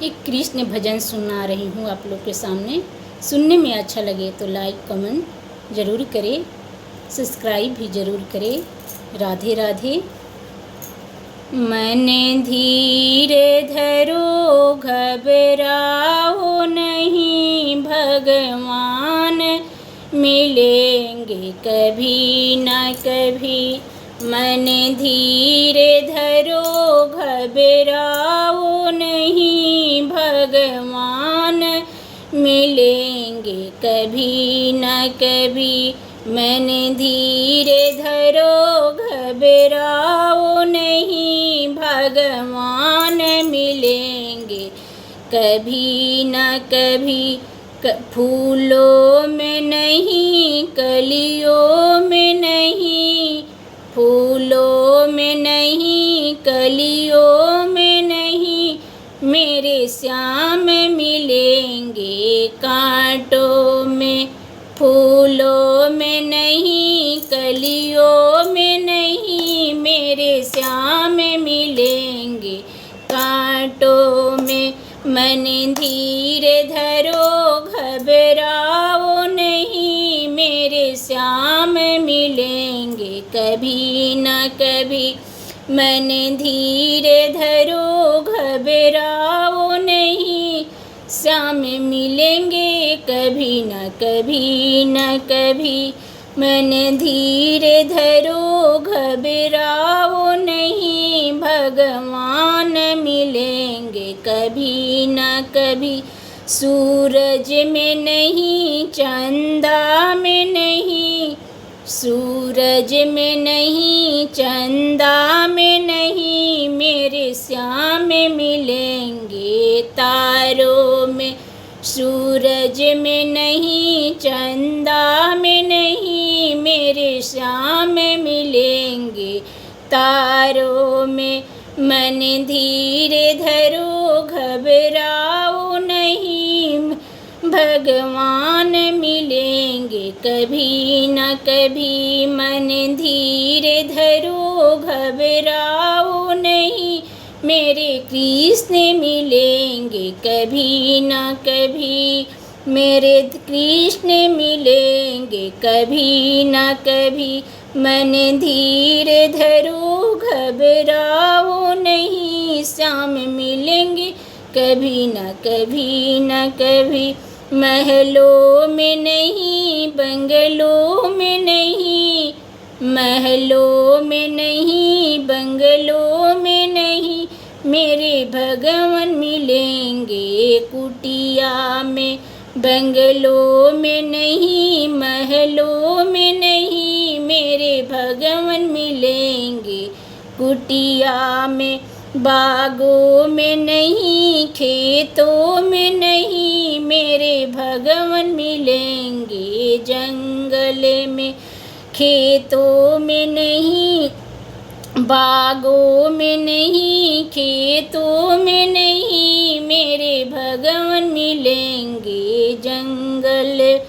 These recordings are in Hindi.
एक कृष्ण भजन सुना रही हूँ आप लोग के सामने। सुनने में अच्छा लगे तो लाइक कमेंट ज़रूर करें, सब्सक्राइब भी ज़रूर करें। राधे राधे। मन धीर धरो घबराओ नहीं, भगवान मिलेंगे कभी न कभी। मन धीर धरो घबराओ नहीं, भगवान मिलेंगे कभी न कभी। मन धीर धरो घबराओ नहीं, भगवान मिलेंगे कभी न कभी। फूलों में नहीं, कलियों में नहीं, फूलों में नहीं, कलियों में नहीं, मेरे श्याम मिलेंगे कांटों में। फूलों में नहीं, कलियों में नहीं, मेरे श्याम मिलेंगे कांटों में। मन धीर धरो घबराओ नहीं, मेरे श्याम मिलेंगे कभी न कभी। मन धीर धरो घबराओ नहीं, श्याम मिलेंगे कभी न कभी न कभी। मन धीर धरो घबराओ नहीं, भगवान मिलेंगे कभी न कभी। सूरज में नहीं, चंदा में नहीं, सूरज में नहीं, चंदा में नहीं, मेरे श्याम मिलेंगे तारों में। सूरज में नहीं, चंदा में नहीं, मेरे श्याम मिलेंगे तारों में। मन धीर धरो घबराओ नहीं, भगवान मिलेंगे कभी न कभी। मन धीर धरो घबराओ नहीं, मेरे कृष्ण मिलेंगे कभी न कभी। मेरे कृष्ण मिलेंगे कभी न कभी। मन धीर धरो घबराओ नहीं, श्याम मिलेंगे कभी न कभी न कभी। महलों में नहीं, बंगलों में नहीं, महलों में नहीं, बंगलों में नहीं, मेरे भगवान मिलेंगे कुटिया में। बंगलों में नहीं, महलों में नहीं, मेरे भगवान मिलेंगे कुटिया में। बागों में नहीं, खेतों में नहीं, मेरे भगवान मिलेंगे जंगल में। खेतों में नहीं, बागों में नहीं, खेतों में नहीं, मेरे भगवान मिलेंगे जंगल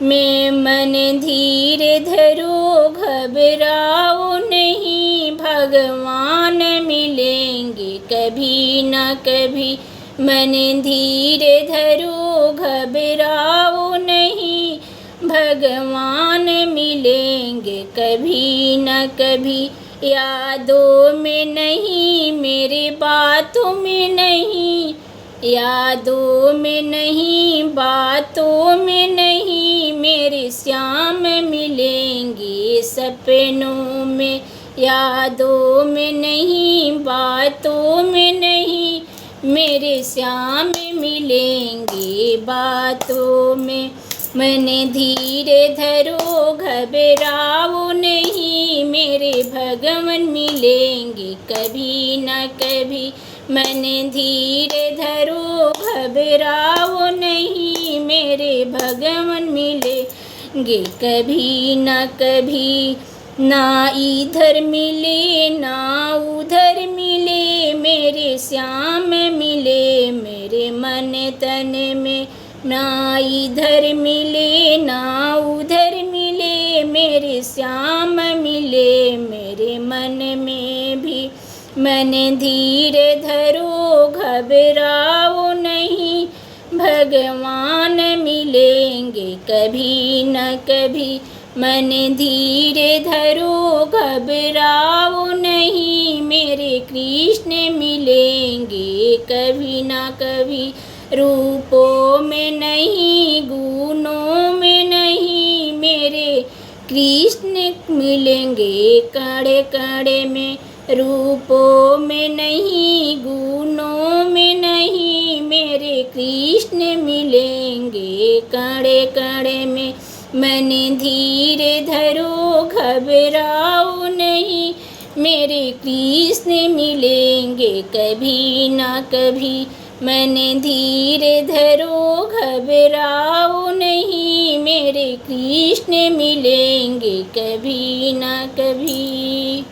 में। मन धीर धरो घबराओ नहीं, भगवान मिलेंगे कभी न कभी। मन धीर धरो घबराओ नहीं, भगवान मिलेंगे कभी न कभी। यादों में नहीं, मेरे बातों में नहीं, यादों में नहीं, बातों में नहीं, मेरे श्याम मिलेंगे सपनों में। यादों में नहीं, बातों में नहीं, मेरे श्याम मिलेंगे बातों में। मन धीर धरो घबराओ नहीं, मेरे भगवान मिलेंगे कभी न कभी। मन धीर धरो घबराओ नहीं, मेरे भगवान मिलेंगे कभी न कभी। ना इधर मिले ना उधर मिले, मेरे श्याम मिले मेरे मन तन में। ना इधर मिले ना उधर मिले, मेरे श्याम मिले मेरे मन में भी। मन धीर धरो घबराओ भगवान मिलेंगे कभी न कभी। मन धीरे धरो घबराओ नहीं, मेरे कृष्ण मिलेंगे कभी ना कभी। रूपों में नहीं, गुणों में नहीं, मेरे कृष्ण मिलेंगे कड़े कड़े में। रूपों में नहीं, गुणों में नहीं, मेरे कृष्ण मिलेंगे कड़े कड़े में। मन धीरे धरो घबराओ नहीं, मेरे कृष्ण मिलेंगे कभी ना कभी। मन धीरे धरो घबराओ नहीं, मेरे कृष्ण मिलेंगे कभी ना कभी।